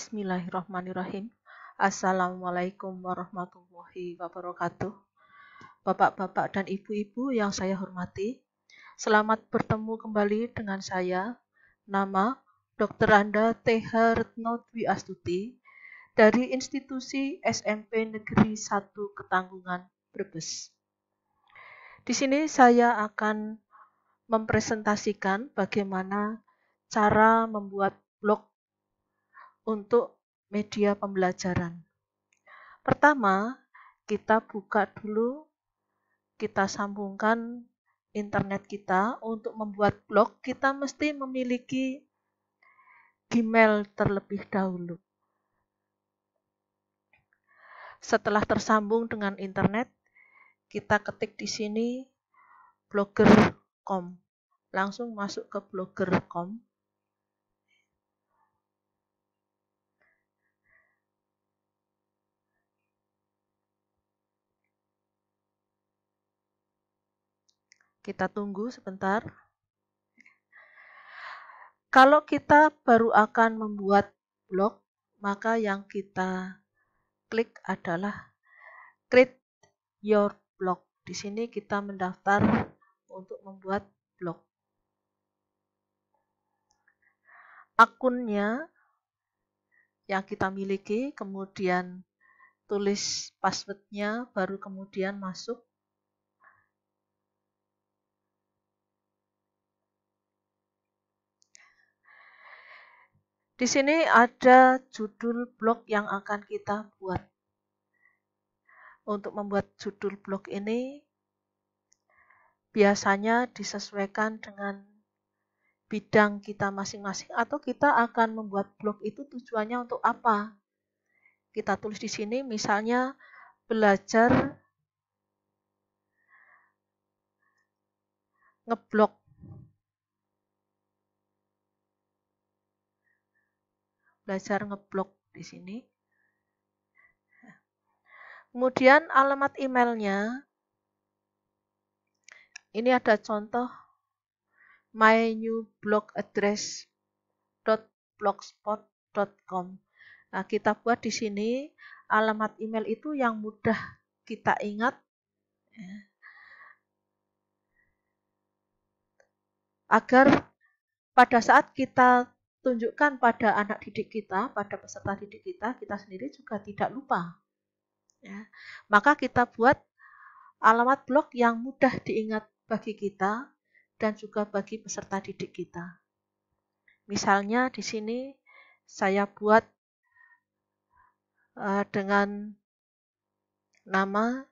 Bismillahirrahmanirrahim. Assalamualaikum warahmatullahi wabarakatuh. Bapak-bapak dan ibu-ibu yang saya hormati, selamat bertemu kembali dengan saya, nama Dr. Anda TH Retno Dwi Astuti dari Institusi SMP Negeri 1 Ketanggungan, Brebes. Di sini saya akan mempresentasikan bagaimana cara membuat blog untuk media pembelajaran. Pertama, kita buka dulu, kita sambungkan internet kita. Untuk membuat blog, kita mesti memiliki Gmail terlebih dahulu. Setelah tersambung dengan internet, kita ketik di sini blogger.com. Langsung masuk ke blogger.com. Kita tunggu sebentar. Kalau kita baru akan membuat blog, maka yang kita klik adalah create your blog. Di sini kita mendaftar untuk membuat blog. Akunnya yang kita miliki, kemudian tulis passwordnya, baru kemudian masuk. Di sini ada judul blog yang akan kita buat. Untuk membuat judul blog ini biasanya disesuaikan dengan bidang kita masing-masing, atau kita akan membuat blog itu tujuannya untuk apa. Kita tulis di sini misalnya belajar ngeblog. Belajar ngeblog di sini. Kemudian alamat emailnya. Ini ada contoh my new blog address.blogspot.com. Nah, kita buat di sini alamat email itu yang mudah kita ingat, agar pada saat kita tunjukkan pada anak didik kita, pada peserta didik kita, kita sendiri juga tidak lupa. Ya. Maka kita buat alamat blog yang mudah diingat bagi kita dan juga bagi peserta didik kita. Misalnya di sini saya buat dengan nama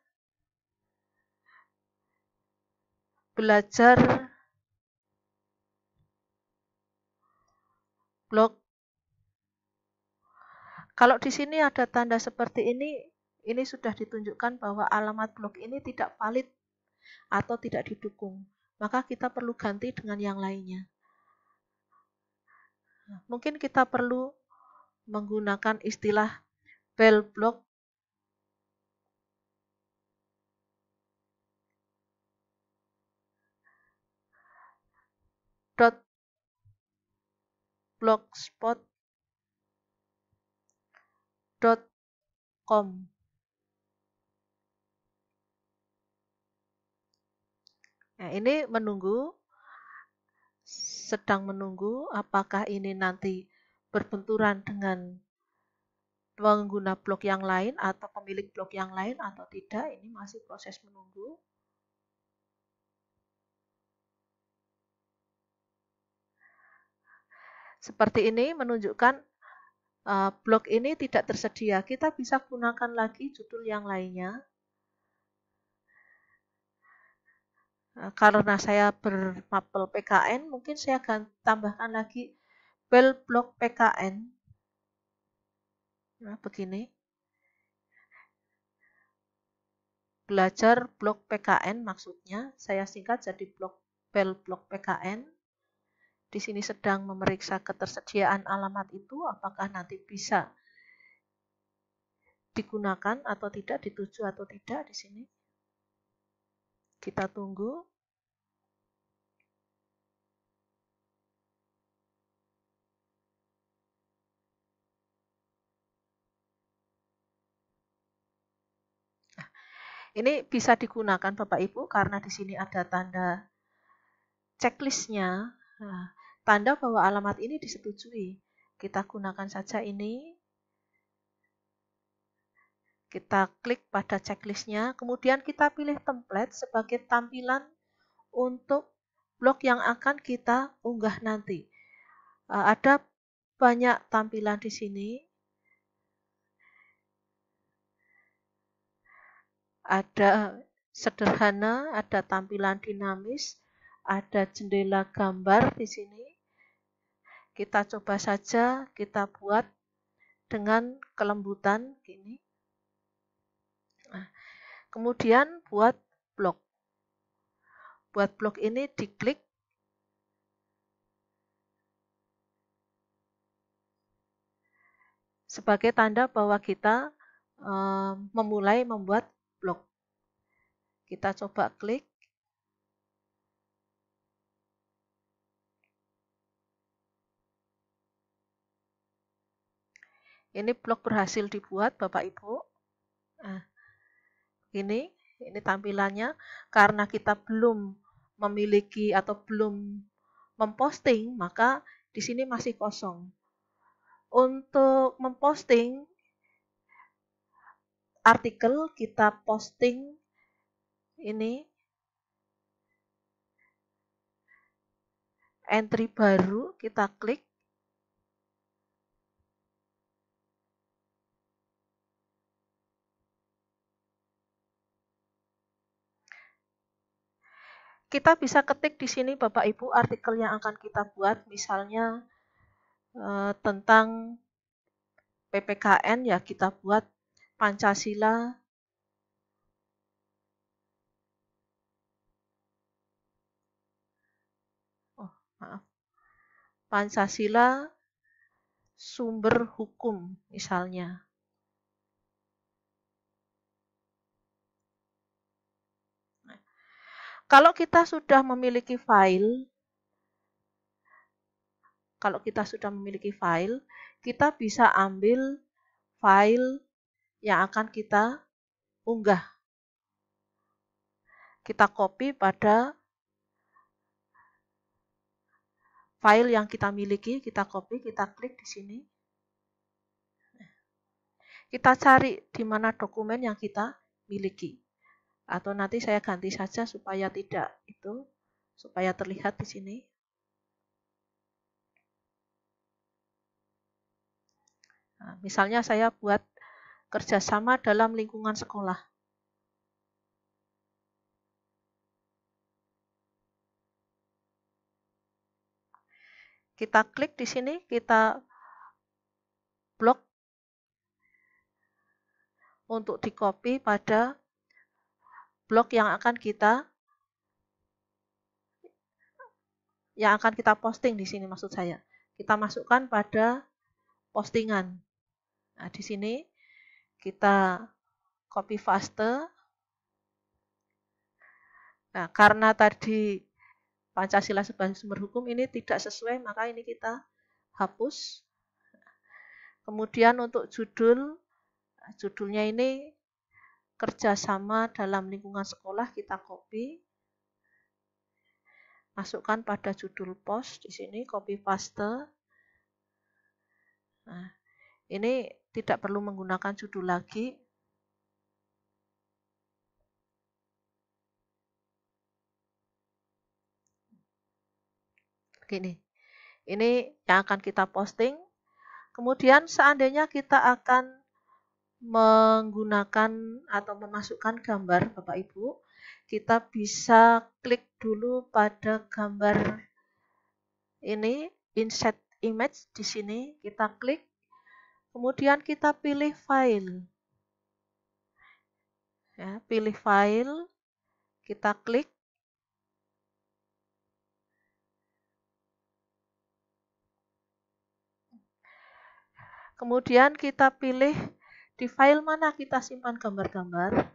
belajar blog. Kalau di sini ada tanda seperti ini sudah ditunjukkan bahwa alamat blog ini tidak valid atau tidak didukung. Maka kita perlu ganti dengan yang lainnya. Mungkin kita perlu menggunakan istilah bellblog .blogspot.com. Nah, ini sedang menunggu apakah ini nanti berbenturan dengan pengguna blog yang lain atau pemilik blog yang lain atau tidak. Ini masih proses menunggu. Seperti ini menunjukkan blog ini tidak tersedia. Kita bisa gunakan lagi judul yang lainnya. Karena saya bermapel PKN, mungkin saya akan tambahkan lagi bellblog PKN. Nah, begini. Belajar blog PKN maksudnya, saya singkat jadi bellblog PKN. Di sini sedang memeriksa ketersediaan alamat itu, apakah nanti bisa digunakan atau tidak, dituju atau tidak di sini. Kita tunggu. Ini bisa digunakan Bapak Ibu karena di sini ada tanda checklistnya. Nah, tanda bahwa alamat ini disetujui. Kita gunakan saja ini. Kita klik pada checklistnya. Kemudian kita pilih template sebagai tampilan untuk blog yang akan kita unggah nanti. Ada banyak tampilan di sini. Ada sederhana, ada tampilan dinamis, ada jendela gambar di sini. Kita coba saja kita buat dengan kelembutan gini. Nah, kemudian buat blog. Buat blog ini diklik. Sebagai tanda bahwa kita memulai membuat blog. Kita coba klik. Ini blog berhasil dibuat Bapak Ibu. Nah, ini tampilannya. Karena kita belum memiliki atau belum memposting, maka di sini masih kosong. Untuk memposting artikel, kita posting ini entry baru, kita klik. Kita bisa ketik di sini Bapak Ibu artikel yang akan kita buat, misalnya tentang PPKN ya kita buat Pancasila. Oh, maaf. Pancasila sumber hukum misalnya. Kalau kita sudah memiliki file, kita bisa ambil file yang akan kita unggah. Kita copy pada file yang kita miliki, kita copy, kita klik di sini. Kita cari di mana dokumen yang kita miliki. Atau nanti saya ganti saja supaya supaya terlihat di sini. Nah, misalnya saya buat kerjasama dalam lingkungan sekolah. Kita klik di sini, kita blok untuk di-copy pada blog yang akan kita posting di sini maksud saya. Kita masukkan pada postingan. Nah, di sini kita copy paste. Nah, karena tadi Pancasila sebagai sumber hukum ini tidak sesuai, maka ini kita hapus. Kemudian untuk judulnya ini kerjasama dalam lingkungan sekolah, kita copy. Masukkan pada judul post di sini, copy paste. Nah, ini tidak perlu menggunakan judul lagi. Gini, ini yang akan kita posting. Kemudian seandainya kita akan menggunakan atau memasukkan gambar Bapak Ibu, kita bisa klik dulu pada gambar ini, insert image di sini, kita klik, kemudian kita pilih file. Ya, pilih file, kita klik. Kemudian kita pilih di file mana kita simpan gambar-gambar.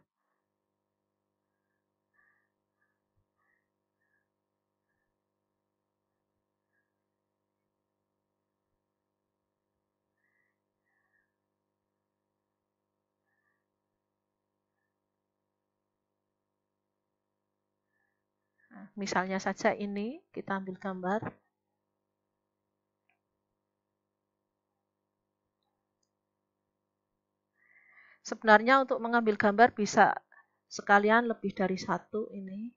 Misalnya saja ini, kita ambil gambar. Sebenarnya untuk mengambil gambar bisa sekalian lebih dari satu ini.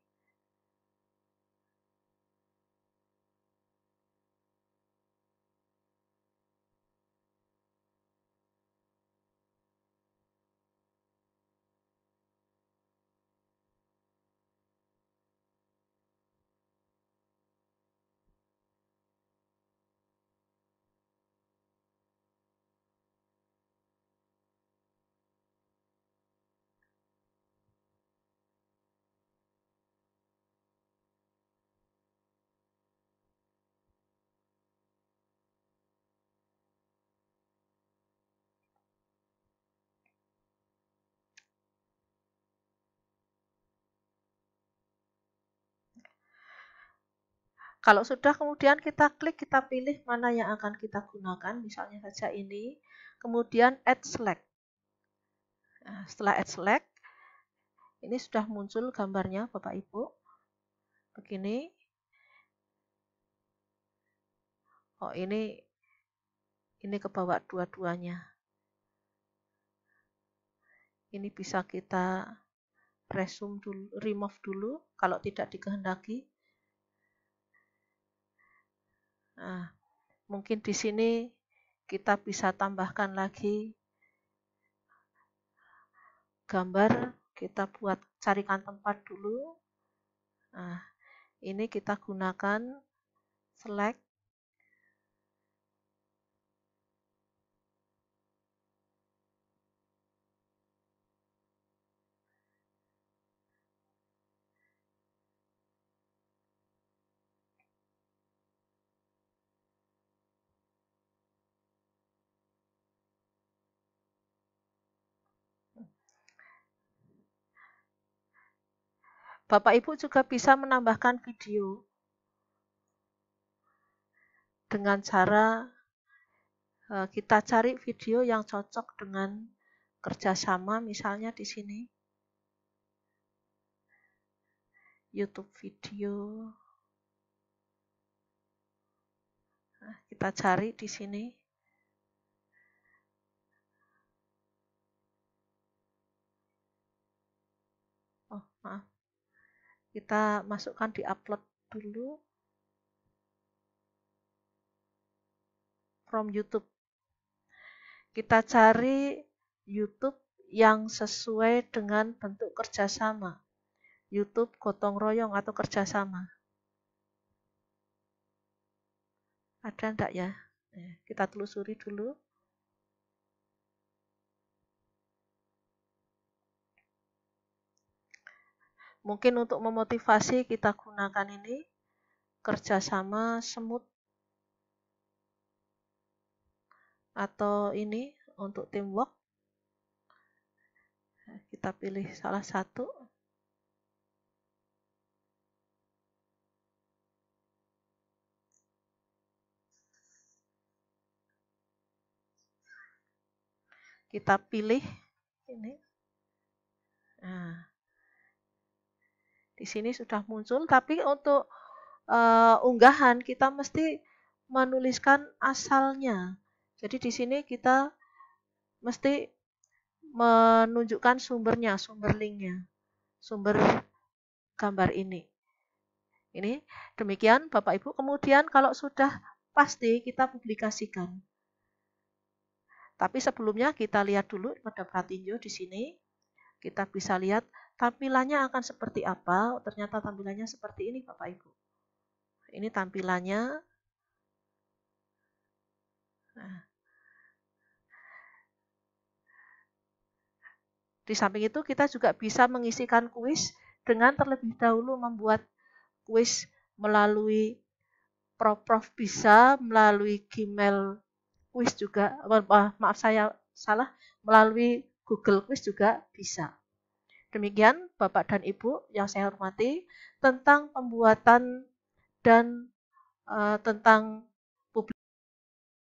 Kalau sudah kemudian kita klik, kita pilih mana yang akan kita gunakan, misalnya saja ini, kemudian add select. Nah, setelah add select, ini sudah muncul gambarnya Bapak Ibu. Begini. Oh, ini kebawa dua-duanya. Ini bisa kita remove dulu kalau tidak dikehendaki. Nah, mungkin di sini kita bisa tambahkan lagi gambar, kita buat carikan tempat dulu. Nah, ini kita gunakan select. Bapak Ibu juga bisa menambahkan video dengan cara kita cari video yang cocok dengan kerjasama, misalnya di sini YouTube video. Nah, kita cari di sini. Oh, maaf. Kita masukkan di upload dulu. From YouTube. Kita cari YouTube yang sesuai dengan bentuk kerjasama. YouTube gotong royong atau kerjasama. Ada enggak ya? Kita telusuri dulu. Mungkin untuk memotivasi kita gunakan ini. Kerjasama semut. Atau ini untuk teamwork. Kita pilih salah satu. Kita pilih ini. Nah, di sini sudah muncul, tapi untuk unggahan kita mesti menuliskan asalnya. Jadi di sini kita mesti menunjukkan sumbernya, sumber linknya, sumber gambar ini. Ini demikian Bapak Ibu. Kemudian kalau sudah pasti kita publikasikan. Tapi sebelumnya kita lihat dulu pada pratinjo di sini. Kita bisa lihat tampilannya akan seperti apa. Oh, ternyata tampilannya seperti ini Bapak Ibu. Ini tampilannya. Nah. Di samping itu kita juga bisa mengisikan kuis dengan terlebih dahulu membuat kuis melalui Prof bisa, melalui Gmail kuis juga, maaf saya salah, melalui Google Quiz juga bisa. Demikian Bapak dan Ibu yang saya hormati tentang pembuatan dan tentang